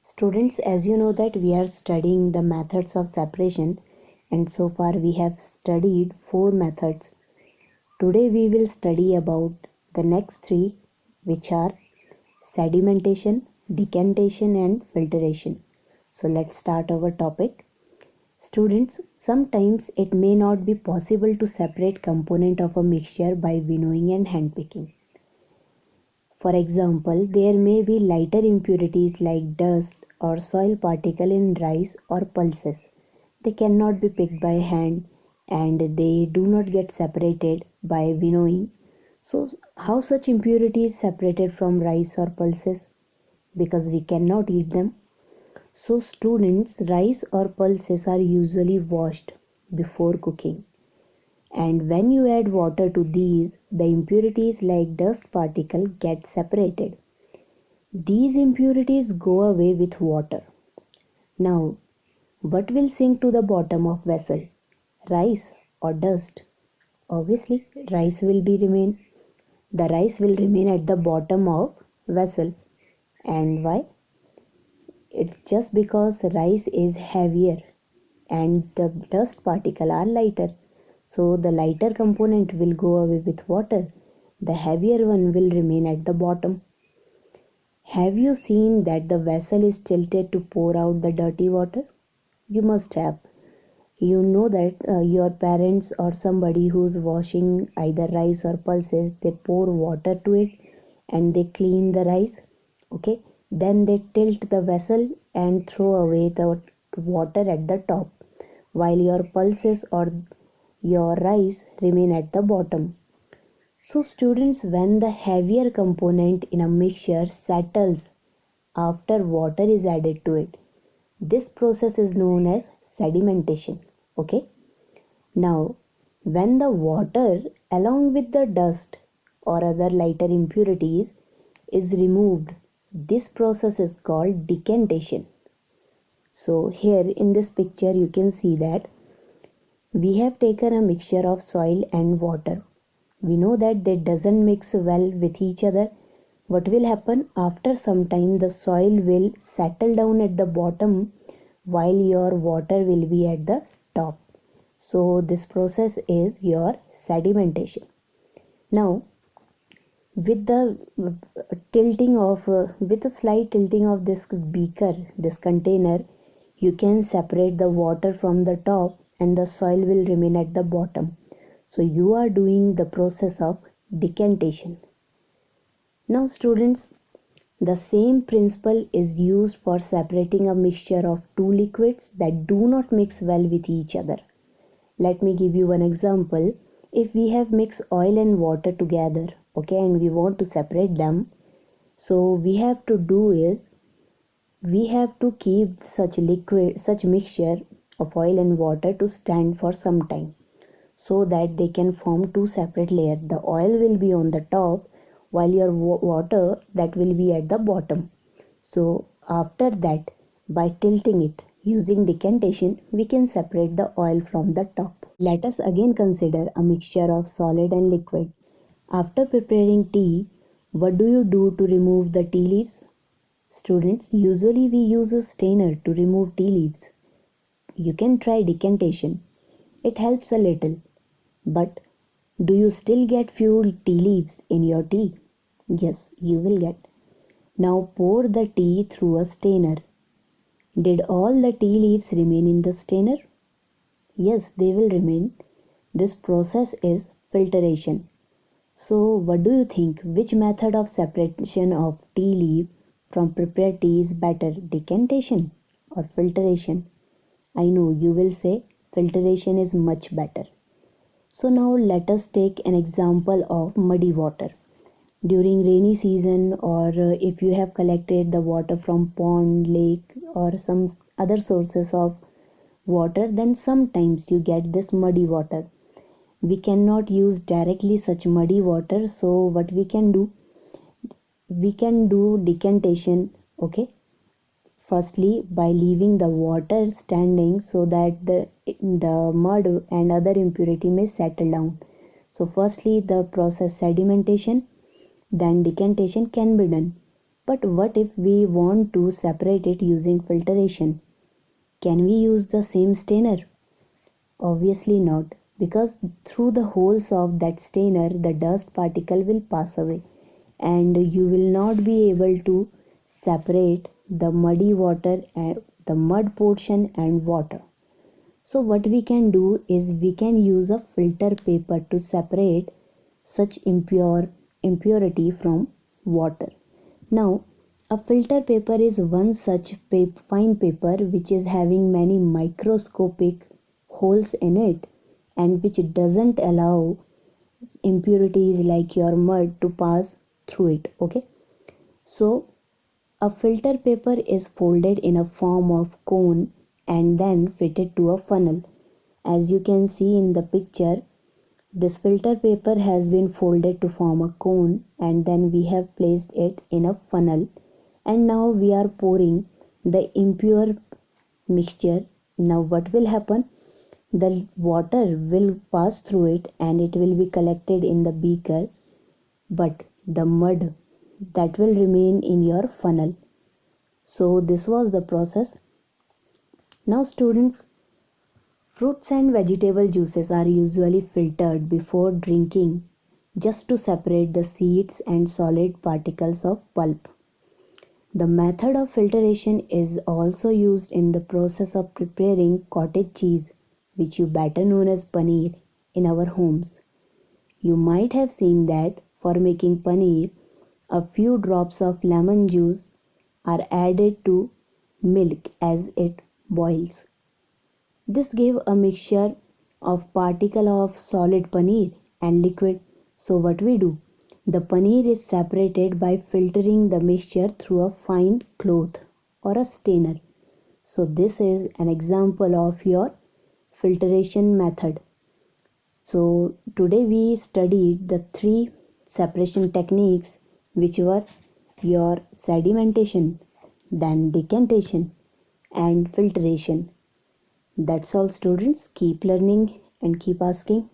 Students, as you know that we are studying the methods of separation, and so far we have studied four methods. Today we will study about the next three, which are sedimentation, decantation and filtration. So let's start our topic. Students, sometimes it may not be possible to separate component of a mixture by winnowing and handpicking. For example, there may be lighter impurities like dust or soil particle in rice or pulses. They cannot be picked by hand and they do not get separated by winnowing. So, how such impurities separated from rice or pulses? Because we cannot eat them. So, students, rice or pulses are usually washed before cooking. And when you add water to these, the impurities like dust particle get separated. These impurities go away with water. Now, what will sink to the bottom of vessel? Rice or dust? Obviously, rice will be remain. The rice will remain at the bottom of vessel. And why? It's just because rice is heavier and the dust particle are lighter. So the lighter component will go away with water. The heavier one will remain at the bottom. Have you seen that the vessel is tilted to pour out the dirty water? You must have. You know that your parents or somebody who's washing either rice or pulses, they pour water to it and they clean the rice. Okay, then they tilt the vessel and throw away the water at the top, while your pulses or your rice remain at the bottom. So, students, when the heavier component in a mixture settles after water is added to it, this process is known as sedimentation. Okay. Now, when the water along with the dust or other lighter impurities is removed, this process is called decantation. So, here in this picture, you can see that we have taken a mixture of soil and water. We know that they doesn't mix well with each other. What will happen after some time? The soil will settle down at the bottom while your water will be at the top. So this process is your sedimentation. Now, with the with a slight tilting of this beaker, this container, you can separate the water from the top and the soil will remain at the bottom. So you are doing the process of decantation. Now students, the same principle is used for separating a mixture of two liquids that do not mix well with each other. Let me give you one example. If we have mixed oil and water together, okay, and we want to separate them, so we have to do is we have to keep such mixture of oil and water to stand for some time so that they can form two separate layers. The oil will be on the top while your water that will be at the bottom. So after that, by tilting it using decantation, we can separate the oil from the top. Let us again consider a mixture of solid and liquid. After preparing tea, what do you do to remove the tea leaves? Students, usually we use a strainer to remove tea leaves. You can try decantation. It helps a little. But do you still get few tea leaves in your tea? Yes, you will get. Now pour the tea through a strainer. Did all the tea leaves remain in the strainer? Yes, they will remain. This process is filtration. So, what do you think? Which method of separation of tea leaf from prepared tea is better, decantation or filtration? I know you will say filtration is much better. So now let us take an example of muddy water. During rainy season or if you have collected the water from pond, lake or some other sources of water, then sometimes you get this muddy water. We cannot use directly such muddy water, so what we can do? We can do decantation, okay? Firstly, by leaving the water standing so that the mud and other impurity may settle down. So firstly, the process sedimentation, then decantation can be done. But what if we want to separate it using filtration? Can we use the same stainer? Obviously not, because through the holes of that stainer the dust particle will pass away and you will not be able to separate the muddy water and the mud portion and water. So what we can do is we can use a filter paper to separate such impurity from water. Now, a filter paper is one such fine paper which is having many microscopic holes in it and which doesn't allow impurities like your mud to pass through it. Okay, so a filter paper is folded in a form of cone and then fitted to a funnel. As you can see in the picture, this filter paper has been folded to form a cone and then we have placed it in a funnel, and now we are pouring the impure mixture. Now what will happen? The water will pass through it and it will be collected in the beaker, but the mud that will remain in your funnel. So this was the process. Now students, fruits and vegetable juices are usually filtered before drinking just to separate the seeds and solid particles of pulp. The method of filtration is also used in the process of preparing cottage cheese, which you better known as paneer, in our homes. You might have seen that for making paneer, a few drops of lemon juice are added to milk as it boils. This gave a mixture of particle of solid paneer and liquid. So what we do? The paneer is separated by filtering the mixture through a fine cloth or a strainer. So this is an example of your filtration method. So today we studied the three separation techniques, which were your sedimentation, then decantation and filtration. That's all students. Keep learning and keep asking.